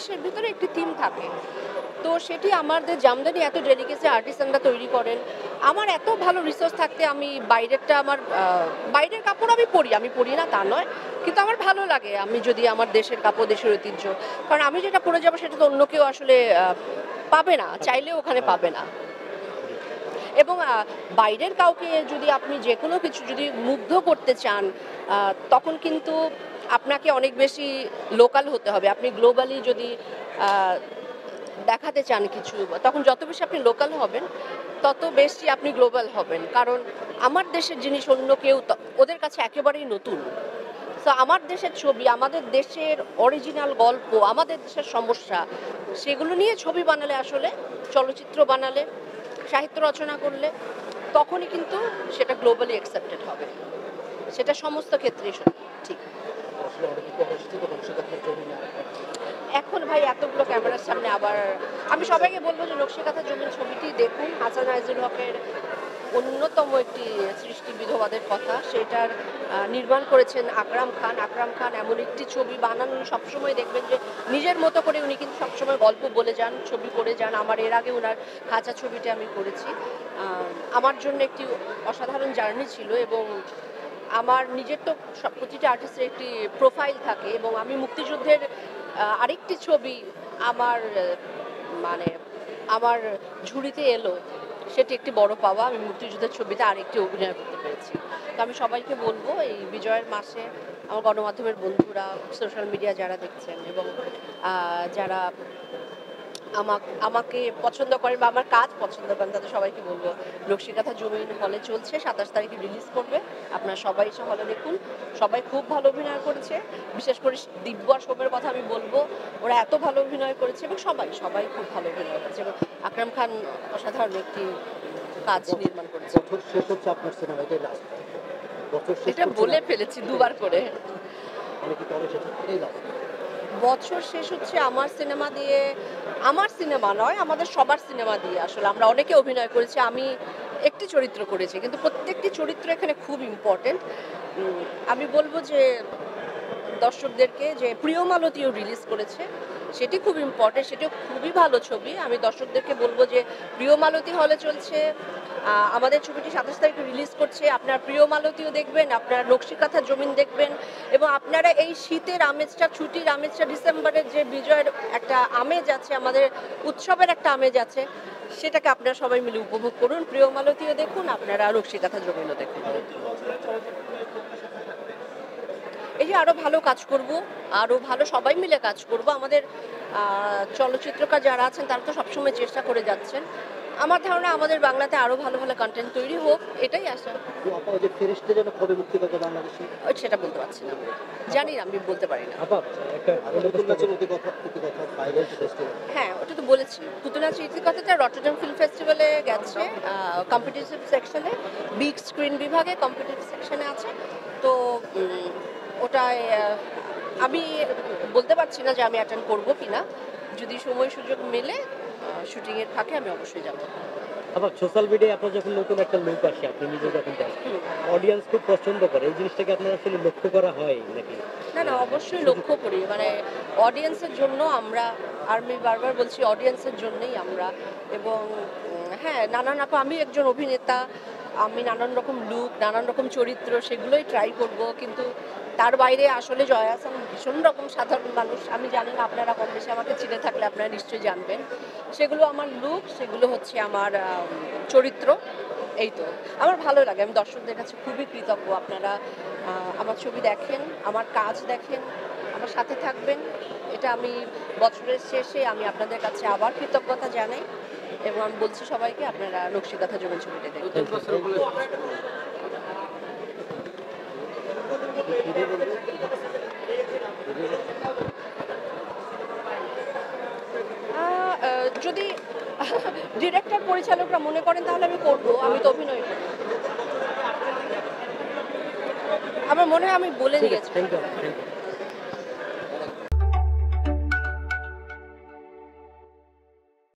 উপন্যাসের ভিতরে একটি থিম থাকে, তো সেটি আমাদের জামদানি এত ডেলিকেসি আর্টিসানরা তৈরি করেন। আমার এত ভালো রিসোর্স থাকতে আমি বাইরেরটা আমার বাইরের কাপড় আমি পরি না তা নয়, কিন্তু আমার ভালো লাগে আমি যদি আমার দেশের কাপড়, দেশের ঐতিহ্য, কারণ আমি যেটা পরে যাবো সেটা তো অন্য কেউ আসলে পাবে না, চাইলেও ওখানে পাবে না। এবং বাইরের কাউকে যদি আপনি যে কোনো কিছু যদি মুগ্ধ করতে চান, তখন কিন্তু আপনাকে অনেক বেশি লোকাল হতে হবে। আপনি গ্লোবালি যদি দেখাতে চান কিছু, তখন যত বেশি আপনি লোকাল হবেন তত বেশি আপনি গ্লোবাল হবেন, কারণ আমার দেশের জিনিস অন্য কেউ ওদের কাছে একেবারেই নতুন। তো আমার দেশের ছবি, আমাদের দেশের অরিজিনাল গল্প, আমাদের দেশের সমস্যা, সেগুলো নিয়ে ছবি বানালে, আসলে চলচ্চিত্র বানালে, সাহিত্য রচনা করলে, তখনই কিন্তু সেটা গ্লোবালি অ্যাকসেপ্টেড হবে। সেটা সমস্ত ক্ষেত্রেই ঠিক। এখন ভাই এতগুলো ক্যামেরার সামনে আবার আমি সবাইকে বলবো যে নকশিকাঁথা জমিন ছবিটি দেখুন। হাসান আইজুল হকের অন্যতম একটি সৃষ্টি, বিধবাদের কথা, সেটার নির্মাণ করেছেন আকরাম খান। আকরাম খান এমন একটি ছবি বানান, উনি সবসময় দেখবেন যে নিজের মতো করে উনি কিন্তু সবসময় গল্প বলে যান, ছবি করে যান। আমার এর আগে ওনার খাঁচা ছবিটা আমি করেছি, আমার জন্য একটি অসাধারণ জার্নি ছিল। এবং আমার নিজের তো প্রতিটা আর্টিস্টের একটি প্রোফাইল থাকে, এবং আমি মুক্তিযুদ্ধের আরেকটি ছবি আমার মানে আমার ঝুড়িতে এলো, সেটি একটি বড় পাওয়া। আমি মুক্তিযুদ্ধের ছবিতে আরেকটি অভিনয় করতে পেরেছি। তো আমি সবাইকে বলবো এই বিজয়ের মাসে আমার গণমাধ্যমের বন্ধুরা, সোশ্যাল মিডিয়া যারা দেখছেন এবং যারা আমাকে পছন্দ করেন বা আমার কাজ পছন্দ করেন, তাদের সবাইকে বলবো নকশিকাঁথা জমিন হলে চলছে, 27 তারিখে রিলিজ করবে। আপনারা সবাই এসে হলে দেখুন। সবাই খুব ভালো অভিনয় করেছে, বিশেষ করে দিব্য আর শোভের কথা আমি বলবো, ওরা এত ভালো অভিনয় করেছে এবং সবাই খুব ভালো অভিনয় করেছে। এবং আকরাম খান অসাধারণ একটি কাজ নির্মাণ করেছে। এটা বলে ফেলেছি দুবার করে। বছর শেষ হচ্ছে আমার সিনেমা দিয়ে, আমার সিনেমা নয়, আমাদের সবার সিনেমা দিয়ে। আসলে আমরা অনেকে অভিনয় করেছি, আমি একটি চরিত্র করেছি, কিন্তু প্রত্যেকটি চরিত্র এখানে খুব ইম্পর্টেন্ট। আমি বলবো যে দর্শকদেরকে যে প্রিয়মালতীও রিলিজ করেছে, সেটি খুব ইম্পর্টেন্ট, সেটিও খুবই ভালো ছবি। আমি দর্শকদেরকে বলবো যে প্রিয়মালতী হলে চলছে, আমাদের ছবিটি 27 তারিখে রিলিজ করছে। আপনার প্রিয়মালতীও দেখবেন, আপনার নকশিকাঁথা জমিন দেখবেন, এবং আপনারা এই শীতের আমেজটা, ছুটির আমেজটা, ডিসেম্বরের যে বিজয়ের একটা আমেজ আছে, আমাদের উৎসবের একটা আমেজ আছে, সেটাকে আপনারা সবাই মিলে উপভোগ করুন। প্রিয়মালতীও দেখুন, আপনারা নকশিকাঁথা জমিনও দেখুন। এই যে আরও ভালো কাজ করব, আরও ভালো সবাই মিলে কাজ করব। আমাদের চলচ্চিত্রকার যারা আছেন তারা তো সবসময় চেষ্টা করে যাচ্ছেন। আমার ধারণা আমাদের বাংলাতে আরও ভালো ভালো কন্টেন্ট তৈরি হোক, এটাই আশা। সেটা বলতে পারছি না, জানি না, আমি বলতে পারি না। হ্যাঁ, ওটা তো বলেছি, পুতুল নাচের ইতিকথাটা রটারডাম ফিল্ম ফেস্টিভ্যালে গেছে, কম্পিটিটিভ সেকশনে, বিগ স্ক্রিন বিভাগে কম্পিটিটিভ সেকশনে আছে। তো ওটায় আমি বলতে পারছি না যে আমি অ্যাটেন্ড করবো কিনা, যদি সময় সুযোগ মেলে শুটিংয়ের ফাঁকে আমি অবশ্যই যাবো। আবার সোশ্যাল মিডিয়ায় আপনার যখন নতুন একটা লুক আসে, আপনি নিজে যখন দেখেন, অডিয়েন্স খুব পছন্দ করে, এই জিনিসটাকে আপনার আসলে লক্ষ্য করা হয় নাকি? না, অবশ্যই লক্ষ্য করি, মানে অডিয়েন্সের জন্য আমরা, আমি বারবার বলছি অডিয়েন্সের জন্যই আমরা। এবং হ্যাঁ, আমি একজন অভিনেতা, আমি নানান রকম লুক, নানান রকম চরিত্র, সেগুলোই ট্রাই করব, কিন্তু তার বাইরে আসলে জয়া আহসান ভীষণ রকম সাধারণ মানুষ। আমি জানি না, আপনারা কম বেশি আমাকে চিনে থাকলে আপনারা নিশ্চয়ই জানবেন। সেগুলো আমার লুক, সেগুলো হচ্ছে আমার চরিত্র, এই তো আমার ভালো লাগে। আমি দর্শকদের কাছে খুবই কৃতজ্ঞ, আপনারা আমার ছবি দেখেন, আমার কাজ দেখেন, আমার সাথে থাকবেন। এটা আমি বছরের শেষে আমি আপনাদের কাছে আবার কৃতজ্ঞতা জানাই, এবং আমি বলছি সবাইকে আপনারা নকশিকাঁথা জমিন ছবিটা দেখবেন। যদি ডিরেক্টর পরিচালকরা মনে করেন তাহলে আমি করব, আমি তো অভিনয় করি। আমার মনে হয় আমি বলে দিয়েছি।